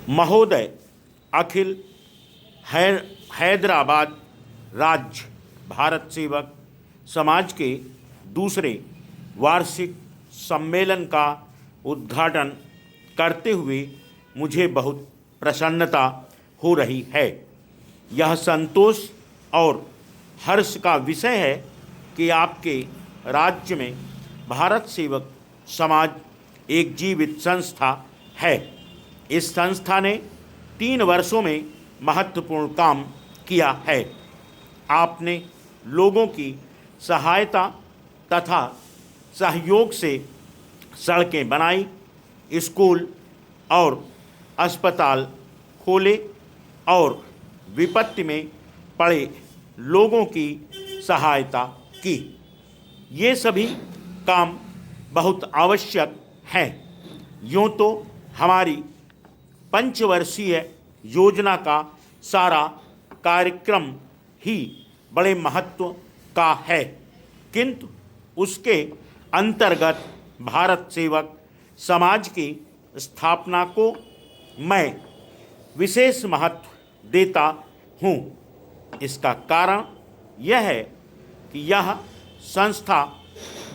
महोदय, अखिल हैदराबाद राज्य भारत सेवक समाज के दूसरे वार्षिक सम्मेलन का उद्घाटन करते हुए मुझे बहुत प्रसन्नता हो रही है। यह संतोष और हर्ष का विषय है कि आपके राज्य में भारत सेवक समाज एक जीवित संस्था है। इस संस्था ने 3 वर्षों में महत्वपूर्ण काम किया है। आपने लोगों की सहायता तथा सहयोग से सड़कें बनाई, स्कूल और अस्पताल खोले और विपत्ति में पड़े लोगों की सहायता की। ये सभी काम बहुत आवश्यक हैं। यूँ तो हमारी पंचवर्षीय योजना का सारा कार्यक्रम ही बड़े महत्व का है, किंतु उसके अंतर्गत भारत सेवक समाज की स्थापना को मैं विशेष महत्व देता हूँ। इसका कारण यह है कि यह संस्था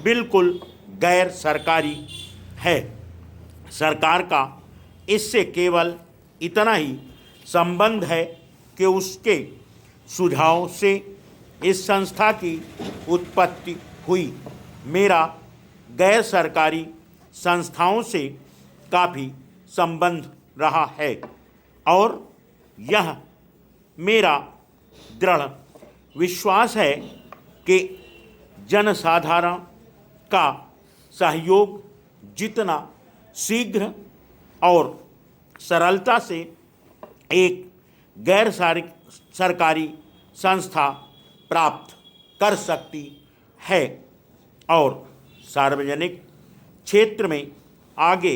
बिल्कुल गैर सरकारी है। सरकार का इससे केवल इतना ही संबंध है कि उसके सुझाव से इस संस्था की उत्पत्ति हुई। मेरा गैर सरकारी संस्थाओं से काफ़ी संबंध रहा है और यह मेरा दृढ़ विश्वास है कि जनसाधारण का सहयोग जितना शीघ्र और सरलता से एक गैर सरकारी संस्था प्राप्त कर सकती है और सार्वजनिक क्षेत्र में आगे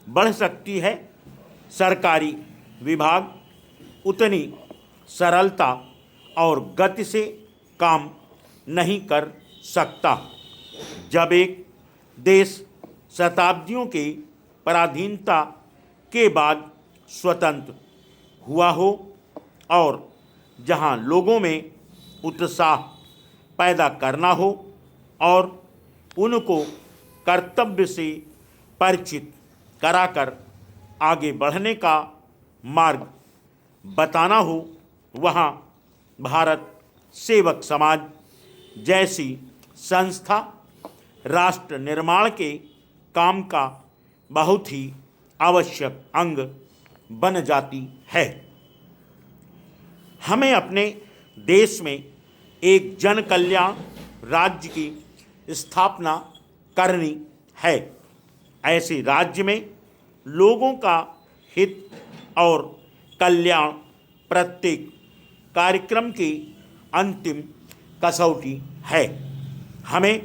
बढ़ सकती है, सरकारी विभाग उतनी सरलता और गति से काम नहीं कर सकता। जब एक देश शताब्दियों की पराधीनता के बाद स्वतंत्र हुआ हो और जहां लोगों में उत्साह पैदा करना हो और उनको कर्तव्य से परिचित कराकर आगे बढ़ने का मार्ग बताना हो, वहाँ भारत सेवक समाज जैसी संस्था राष्ट्र निर्माण के काम का बहुत ही आवश्यक अंग बन जाती है। हमें अपने देश में एक जन कल्याण राज्य की स्थापना करनी है। ऐसे राज्य में लोगों का हित और कल्याण प्रत्येक कार्यक्रम की अंतिम कसौटी है। हमें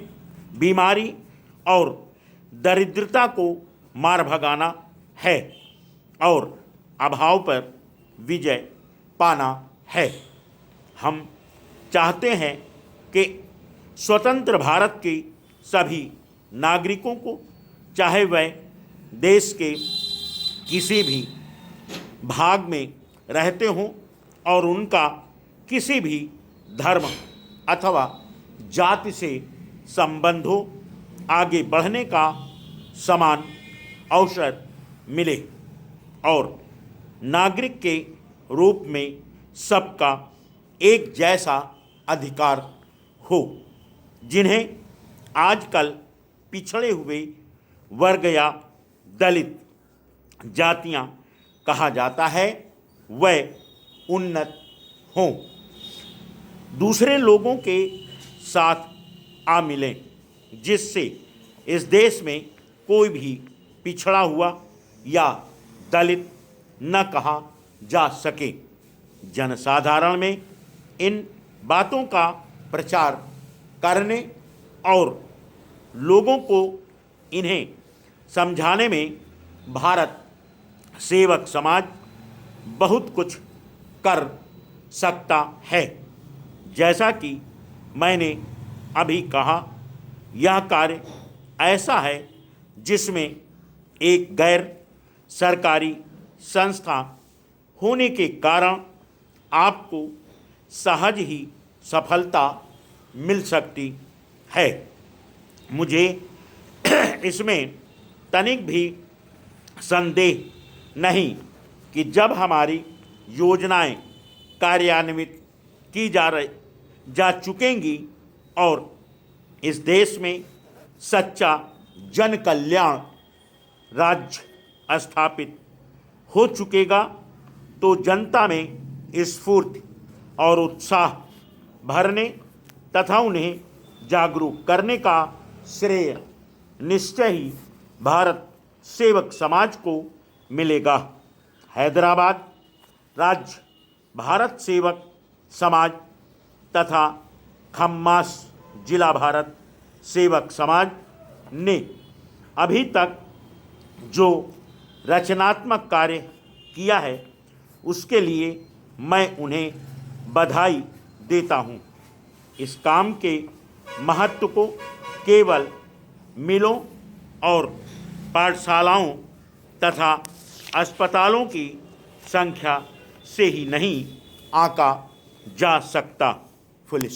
बीमारी और दरिद्रता को मार भगाना है और अभाव पर विजय पाना है। हम चाहते हैं कि स्वतंत्र भारत के सभी नागरिकों को, चाहे वह देश के किसी भी भाग में रहते हों और उनका किसी भी धर्म अथवा जाति से संबंध हो, आगे बढ़ने का समान अवसर मिले और नागरिक के रूप में सबका एक जैसा अधिकार हो। जिन्हें आजकल पिछड़े हुए वर्ग या दलित जातियां कहा जाता है, वह उन्नत हों, दूसरे लोगों के साथ आ मिलें, जिससे इस देश में कोई भी पिछड़ा हुआ या दलित न कहा जा सके। जनसाधारण में इन बातों का प्रचार करने और लोगों को इन्हें समझाने में भारत सेवक समाज बहुत कुछ कर सकता है। जैसा कि मैंने अभी कहा, यह कार्य ऐसा है जिसमें एक गैर सरकारी संस्था होने के कारण आपको सहज ही सफलता मिल सकती है। मुझे इसमें तनिक भी संदेह नहीं कि जब हमारी योजनाएं कार्यान्वित की जा चुकेंगी और इस देश में सच्चा जन कल्याण राज्य स्थापित हो चुकेगा तो जनता में स्फूर्ति और उत्साह भरने तथा उन्हें जागरूक करने का श्रेय निश्चय ही भारत सेवक समाज को मिलेगा। हैदराबाद राज्य भारत सेवक समाज तथा खम्मास जिला भारत सेवक समाज ने अभी तक जो रचनात्मक कार्य किया है उसके लिए मैं उन्हें बधाई देता हूँ। इस काम के महत्व को केवल मिलों और पाठशालाओं तथा अस्पतालों की संख्या से ही नहीं आंका जा सकता। फुल